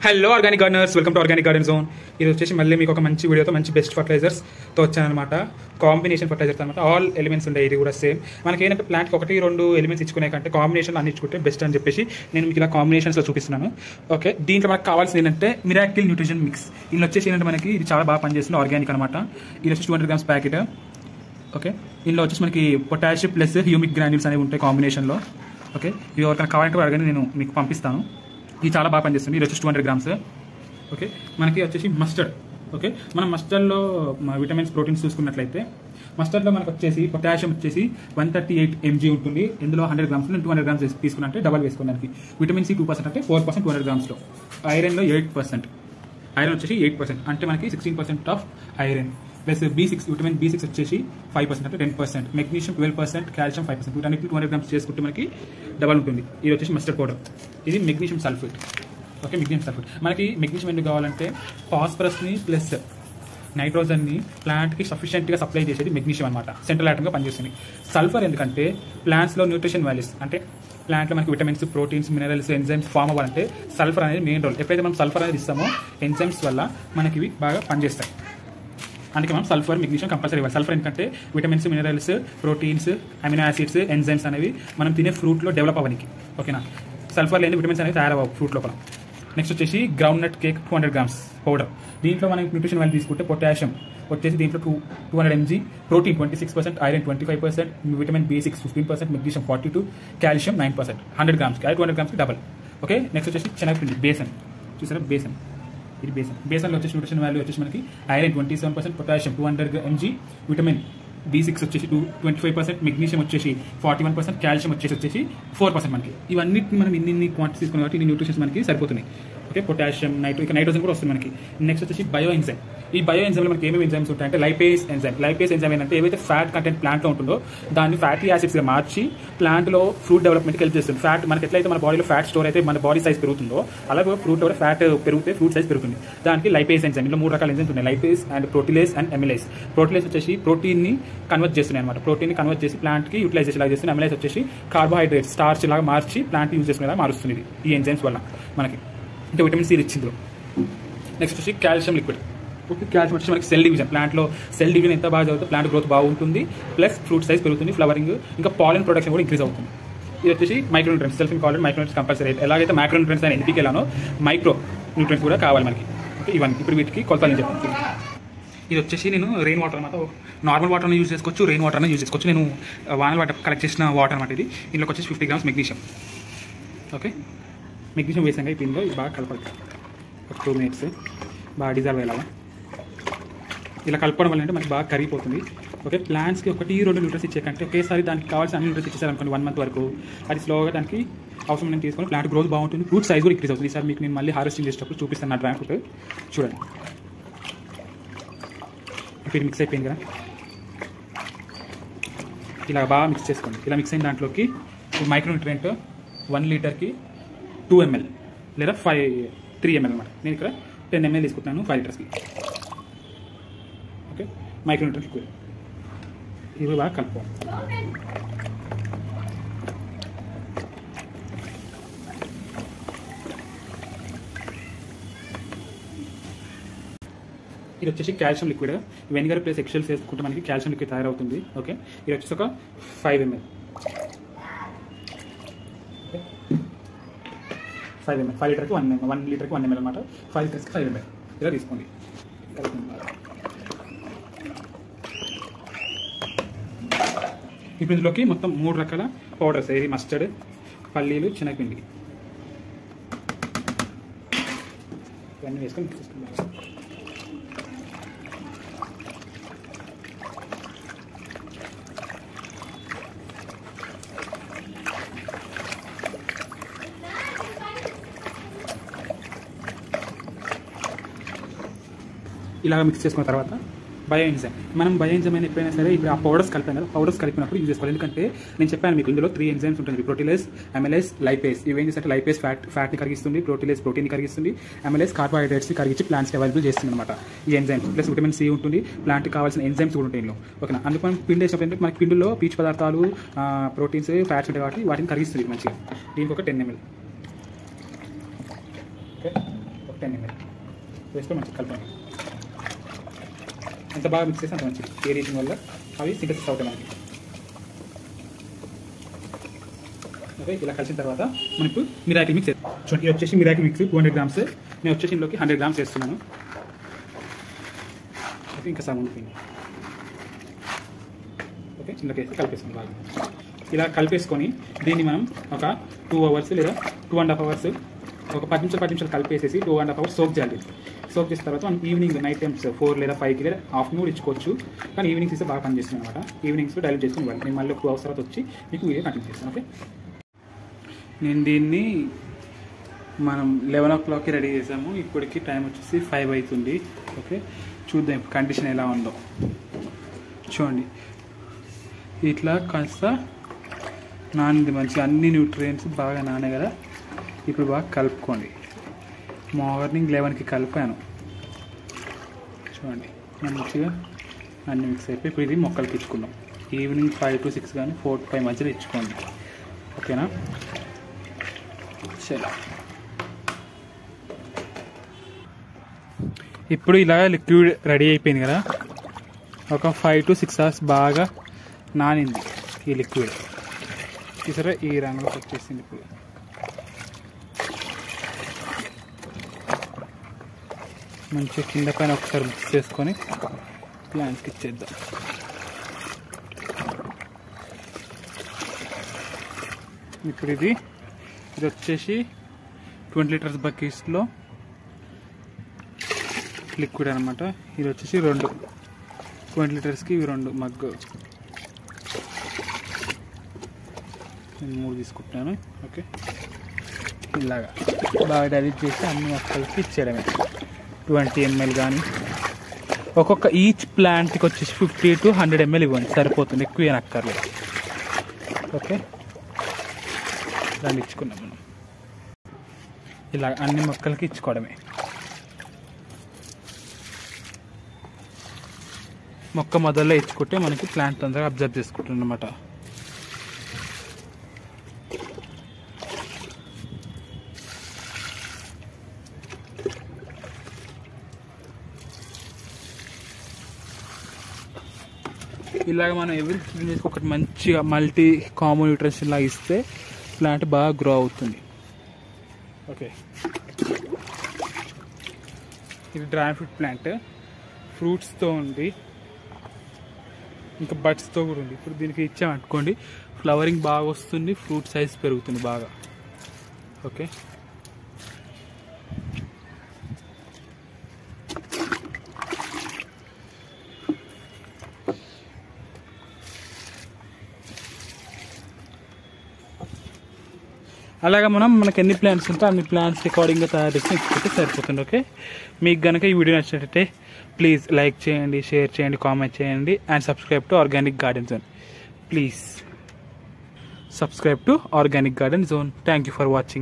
Hello organic gardeners, welcome to organic garden zone. ఇది వచ్చేసి మళ్ళీ మీకు ఒక మంచి వీడియోతో మంచి బెస్ట్ ఫర్టిలైజర్స్తో వచ్చానమాట. కాంబినేషన్ ఫర్టిలైజర్స్ అనమాట. ఆల్ ఎలిమెంట్స్ ఉంటాయి. ఇది కూడా సేమ్. మనకి ఏంటంటే ప్లాంట్కి ఒకటి రెండు ఎలిమెంట్స్ ఇచ్చుకునే కంటే కాంబినేషన్ అన్ని ఇచ్చుకుంటే బెస్ట్ అని చెప్పేసి నేను మీకు ఇలా కాంబినేషన్స్లో చూపిస్తున్నాను. ఓకే, దీంట్లో మనకు కావాల్సింది ఏంటంటే మిరాకిల్ న్యూట్రిషన్ మిక్స్. ఇందులో వచ్చేసి ఏంటంటే మనకి ఇది చాలా బాగా పనిచేస్తుంది, ఆర్గానిక్ అనమాట. ఇది వచ్చి 200 grams ప్యాకెట్. ఓకే, ఇందులో వచ్చేసి మనకి పొటాషియం ప్లస్ హ్యూమిక్ గ్రాన్యూల్స్ అనేవి ఉంటాయి కాంబినేషన్లో. ఓకే, ఇవి ఎవరికైనా కావాలంటే అడగండి, నేను మీకు పంపిస్తాను. ఇది చాలా బాగా పనిచేస్తుంది. ఇది వచ్చేసి 200 grams. ఓకే, మనకి వచ్చేసి మస్టర్డ్. ఓకే, మనం మస్టర్డ్లో విటమిన్స్ ప్రోటీన్స్ చూసుకున్నట్లయితే మస్టర్డ్లో మనకు వచ్చేసి పొటాషియం వచ్చేసి 138 mg ఉంటుంది. ఇందులో 100 grams 200 grams తీసుకున్నట్టే డబల్ వేసుకోవడానికి. విటమిన్ సి 2% అంటే 4% 200 grams. ఐరన్లో 8%. ఐరన్ వచ్చేసి 8% అంటే మనకి 16% of iron. Plus B6 vitamin B6 వచ్చేసి 5% అంటే 10%. Magnesium 12%, calcium 5%. వీటన్నిటి 200 grams చేసుకుంటే మనకి డబల్ ఉంటుంది. ఇది వచ్చేసి మస్టర్డ్ పౌడర్. ఇది magnesium sulphate. Okay, magnesium sulphate. మనకి మెగ్నీషియం ఎందుకు కావాలంటే ఫాస్ఫరస్ని ప్లస్ నైట్రోజన్ని ప్లాంట్కి సఫిషియెంట్గా సప్లై చేసేది మెగ్నీషియం అనమాట. సెంట్రల్ ఆటంగా పనిచేస్తుంది. సల్ఫర్ ఎందుకంటే ప్లాంట్స్లో న్యూట్రిషన్ వాల్యూస్ అంటే ప్లాంట్లో మనకి vitamins, proteins, minerals, enzymes form అవ్వాలంటే సల్ఫర్ అనేది మెయిన్ రోల్. ఎప్పుడైతే మనం సల్ఫర్ అనేది ఇస్తామో ఎంజైమ్స్ వల్ల మనకి ఇవి బాగా పనిచేస్తాయి. అందుకే మనం సల్ఫర్, మెగ్నీషియం కంపల్సరీ ఇవ్వాలి. సల్ఫర్ ఎందుకంటే vitamins, minerals, proteins, amino acids, enzymes అనేవి మనం తినే ఫ్రూట్లో డెవలప్ అవ్వడానికి. ఓకేనా, సల్ఫర్ లేని విటమిన్స్ అనేవి తయారవ్వవు ఫ్రూట్ లోపల. నెక్స్ట్ వచ్చేసి ground nut cake 200 grams powder. దీంట్లో మనం న్యూట్రిషన్ వాల్యూ తీసుకుంటే పొటాషియం వచ్చేసి దీంట్లో 200 mg, protein 26%, iron 25%, vitamin B6 15%, magnesium 42%, calcium 9%. 100 grams 200 grams double. Okay, next వచ్చేసి శనగపిండి బేసన్. చూసారా బేసన్, ఇది బేసన్లో వచ్చేసి న్యూట్రిషన్ వాల్యూ వచ్చేసి మనకి iron 27%, potassium 200 mg, vitamin B6 వచ్చేసి 25%, మెగ్నీషియం వచ్చేసి 41%, కాల్షియం వచ్చేసి 4% మనకి. ఇవన్నిటిని మనం ఇన్ని క్వాంటిటీ తీసుకున్నాం కాబట్టి ఇన్ని న్యూట్రిషన్స్ మనకి సరిపోతున్నాయి. ఓకే, పొటాషియం, నైట్రోజన్ కూడా వస్తుంది మనకి. నెక్స్ట్ వచ్చేసి బయో ఎంజైమ్. ఈ బయో ఎంజైమ్లో మనకి ఏమేమి ఎంజైమ్స్ ఉంటాయంటే లైపేస్ ఎంజైమ్. లైపేస్ ఎంజైమ్ ఏంటంటే ఏవైతే ఫ్యాట్ కంటెంట్ ప్లాంట్లో ఉంటుందో దాన్ని ఫ్యాటీ యాసిడ్స్గా మార్చి ప్లాంట్లో ఫ్రూట్ డెవలప్మెంట్కి హెల్ప్ చేస్తుంది. ఫ్యాట్ మనకి ఎట్లయితే మన బాడీలో ఫ్యాట్ స్టోర్ అయితే మన బాడీ సైజ్ పెరుగుతుందో అలాగే ఫ్రూట్ కూడా ఫ్యాట్ పెరిగితే ఫ్రూట్ సైజ్ పెరుగుతుంది. దానికి లైపేస్ ఎంజైమ్. ఇందులో 3 రకాల ఎంజైమ్స్ ఉన్నాయి, లైపేస్ అండ్ ప్రోటీలేస్ అండ్ ఎమిలేస్. ప్రోటీలేస్ వచ్చేసి ప్రోటీన్ని కన్వర్ట్ చేస్తున్నాయి అనమాట. ప్రోటీన్ని కన్వర్ట్ చేసి ప్లాంట్కి యూటిలైజేషన్ లాగా చేస్తుంది. ఎమిలేస్ వచ్చేసి కార్బోహైడ్రేట్ స్టార్చ్ లాగా మార్చి ప్లాంట్ యూజ్ చేసుకునేలా మారుస్తుంది. ఈ ఎంజైమ్స్ వల్ల మనకి ఇంకా విటమిన్ సి ఇచ్చింది. నెక్స్ట్ వచ్చి కాల్షియం లిక్విడ్. కాల్షియం వచ్చి మనకి సెల్ డివిజన్. ప్లాంట్లో సెల్ డివిజన్ ఎంత బాగా చదివితే ప్లాంట్ గ్రోత్ బాగుంటుంది, ప్లస్ ఫ్రూట్ సైజ్ పెరుగుతుంది, ఫ్లవరింగ్ ఇంకా పాలన్ ప్రొడక్షన్ కూడా ఇంక్రీజ్ అవుతుంది. ఇది వచ్చేసి micro nutrients. Self important micro nutrients compulsory. ఎలాగైతే మైక్రో న్యూట్రియన్స్ అని ఎన్పికే లానో మైక్రో న్యూట్రియన్స్ కూడా కావాలి మనకి. ఓకే, ఇవన్నీ ఇప్పుడు వీటికి కొలతలు చెప్పాను. ఇది వచ్చేసి నేను రెయిన్ వాటర్ అనమాట. నార్మల్ వాటర్ని యూజ్ చేసుకోవచ్చు, రెయిన్ వాటర్ని యూజ్ చేసుకోవచ్చు. నేను వానల వాటర్ కలెక్ట్ చేసిన వాటర్ అనమాట. ఇది ఇందులోకి వచ్చేసి 50 grams మెగ్నీషియం. ఓకే, మెగ్నీషియం వేసాక అయిపోయిందో ఇది బాగా కలపాలి. ఒక 2 minutes బాగా డిజాల్వ్ అయ్యేలాగా. ఇలా కలపడం వల్ల అంటే మనకి బాగా కరిగిపోతుంది. ఓకే, ప్లాంట్స్కి 1-2 లీటర్స్ ఇచ్చే కంటే ఒకేసారి దానికి కావాల్సిన అన్ని లీటర్స్ ఇచ్చేసారనుకోండి 1 month వరకు, అది స్లోగా దానికి అవసరం నేను తీసుకొని ప్లాంట్ గ్రోత్ బాగుంటుంది, ఫ్రూట్ సైజ్ కూడా ఇంక్రీజ్ అవుతుంది. ఈసారి మీకు నేను మళ్ళీ హార్వెస్టింగ్ చేసేటప్పుడు చూపిస్తాను నా డ్రాగన్ ఫ్రూట్. చూడండి, ఇప్పుడు మిక్స్ అయిపోయింది కదా, ఇలా బాగా మిక్స్ చేసుకోండి. ఇలా మిక్స్ అయిన దాంట్లోకి మైక్రో న్యూట్రియంట్ 1 లీటర్కి 2 ml లేదా 3 ml అనమాట. నేను ఇక్కడ 10 ml తీసుకుంటున్నాను 5 లీటర్స్కి. ఓకే, మైక్రో న్యూట్రియంట్ లిక్విడ్ ఇవి బాగా కలుపుకోవాలి. ఇది వచ్చేసి calcium liquid. Vinegar plus excels వేసుకుంటే మనకి కాల్షియం లిక్విడ్ తయారవుతుంది. ఓకే, ఇది వచ్చేసి ఒక 5 ml. 5 ml 5 లీటర్కి 1 లీటర్కి 1 ml అనమాట. 5 లీటర్స్కి 5 ml ఇలా తీసుకోండి. ఇప్పుడు ఇందులోకి మొత్తం 3 రకాల పౌడర్స్. ఇది మస్టర్డ్, పల్లీలు, శనగపిండి ఇవన్నీ వేసుకొని మిక్స్ చేసుకుంటాం. ఇలాగ మిక్స్ చేసుకున్న తర్వాత బయో ఎంజైమ్. మనం బయో ఎంజైమ్ అయినా ఎప్పుడైనా సరే ఇప్పుడు ఆ పౌడర్స్ కలిపాం కదా, పౌడర్స్ కలిపినప్పుడు యూజ్ చేసుకోవాలి. ఎందుకంటే నేను చెప్పాను మీకు ఇందులో 3 ఎంజైమ్స్ ఉంటుంది, ప్రోటీలేస్, ఎమిలేస్, లైపేస్. ఇవి ఏం చేస్తే లైపేస్ ఫ్యాట్ని కరిగిస్తుంది, ప్రోటీలేస్ ప్రోటీన్ని కరిగిస్తుంది, ఎమిలేస్ కార్బోహైడ్రేట్స్ని కరిగించి ప్లాంట్స్కి అవైలబుల్ చేస్తుంది అనమాట. ఈ ఎంజైమ్స్ ప్లస్ విటమిన్ సి ఉంటుంది, ప్లాంట్కి కావాల్సిన ఎంజైమ్స్ కూడా ఉంటాయి ఇందులో. ఓకేనా, అందుకు మనం పిండి వేసినప్పుడు మనకి పిండిలో పీచు పదార్థాలు, ప్రోటీన్స్, ఫ్యాట్స్ ఉంటాయి కాబట్టి వాటిని కరిగిస్తుంది మంచిగా. దీనికి ఒక 10 ml. ఓకే, 10 ml వేసుకొని మంచిగా కలపండి. ఎంత బాగా మిక్స్ చేస్తే అంత మంచిది. ఏరియేషన్ వల్ల అవి సింథసిస్ అవుతాయి మనకి. ఓకే, ఇలా కలిసిన తర్వాత మనకు మిరాకిల్ మిక్స్ చూడండి. ఇది వచ్చేసి మిరాకిల్ మిక్స్ 200 grams. నేను వచ్చేసి ఇందులోకి 100 grams వేస్తున్నాను. ఓకే, ఇంకా సగం ఉండిపోయింది. ఓకే, ఇందులోకి వేసి కలిపేస్తాం బాగా. ఇలా కలిపేసుకొని దీన్ని మనం ఒక 2 hours లేదా 2.5 hours ఒక 10 నిమిషాలు కలిపేసేసి 2.5 hours సోక్ చేయాలి. సోక్ చేసిన తర్వాత మనం ఈవినింగ్ నైట్ టైమ్స్ 4 లేదా 5కి లేదా ఆఫ్టర్నూన్ ఇచ్చుకోవచ్చు. కానీ ఈవినింగ్స్ ఇస్తే బాగా పనిచేస్తుంది అనమాట. ఈవినింగ్స్లో డైల్యూట్ చేసుకుని ఇవ్వాలి. నేను మళ్ళీ 2 hours తర్వాత వచ్చి మీకు వీడియో కంటిన్యూ చేస్తాను. ఓకే, నేను దీన్ని మనం 11 o'clockకి రెడీ చేసాము. ఇప్పటికి టైం వచ్చేసి 5 అవుతుంది. ఓకే, చూద్దాం కండిషన్ ఎలా ఉందో. చూడండి, ఇట్లా కాస్త నానింది మంచిగా, అన్ని న్యూట్రియంట్స్ బాగా నానే కదా. ఇప్పుడు బాగా కలుపుకోండి. మార్నింగ్ 11కి కలిపాను. చూడండి మంచిగా అన్ని మిక్స్ అయిపోయి ఇప్పుడు ఇది మొక్కలకి ఇచ్చుకున్నాం. ఈవినింగ్ 5 to 6 కానీ 4 to 5 మధ్యలో ఇచ్చుకోండి. ఓకేనా? సరే, ఇప్పుడు ఇలా లిక్విడ్ రెడీ అయిపోయింది కదా. ఒక 5 to 6 hours బాగా నానింది ఈ లిక్విడ్. చూసారా ఈ రంగులోకి వచ్చేసింది. ఇప్పుడు మంచిగా కింద పైన ఒకసారి మిక్స్ చేసుకొని ప్లాంట్స్కి ఇచ్చేద్దాం. ఇప్పుడు ఇది వచ్చేసి 20 liters బకెట్స్లో లిక్విడ్ అనమాట. ఇది వచ్చేసి 20 litersకి ఇవి 2 మగ్గు. నేను 3 తీసుకుంటున్నాను. ఓకే, ఇలాగా బాగా డైల్యూట్ చేసి అన్ని మొక్కలకి ఇచ్చేయడమే. 20 ml కానీ ఒక్కొక్క ఈచ్ ప్లాంట్కి వచ్చేసి 50 to 100 ml ఇవ్వండి, సరిపోతుంది. ఎక్కువ ఏనక్కర్లేదు. ఓకే, దాన్ని ఇచ్చుకున్నాం మనం. ఇలా అన్ని మొక్కలకి ఇచ్చుకోవడమే. మొక్క మొదల్లో ఇచ్చుకుంటే మనకి ప్లాంట్ తొందరగా అబ్జర్వ్ చేసుకుంటుంది అన్నమాట. ఇలాగ మనం ఎవరి ఒకటి మంచిగా మల్టీ కామన్ న్యూట్రిషన్ లాగా ఇస్తే ప్లాంట్ బాగా గ్రో అవుతుంది. ఓకే, ఇది డ్రాగన్ ఫ్రూట్ ప్లాంట్. ఫ్రూట్స్తో ఉంది, ఇంకా బడ్స్తో కూడా ఉంది. ఇప్పుడు దీనికి ఇచ్చామనుకోండి ఫ్లవరింగ్ బాగా వస్తుంది, ఫ్రూట్ సైజ్ పెరుగుతుంది బాగా. ఓకే, అలాగా మనకి ఎన్ని ప్లాంట్స్ ఉంటే అన్ని ప్లాంట్స్ రికార్డింగ్గా తయారు చేసి ఇచ్చుకుంటే సరిపోతుంది. ఓకే, మీకు కనుక ఈ వీడియో నచ్చినట్టయితే ప్లీజ్ లైక్ చేయండి, షేర్ చేయండి, కామెంట్ చేయండి and subscribe to organic garden zone. Please subscribe to organic garden zone. Thank you for watching.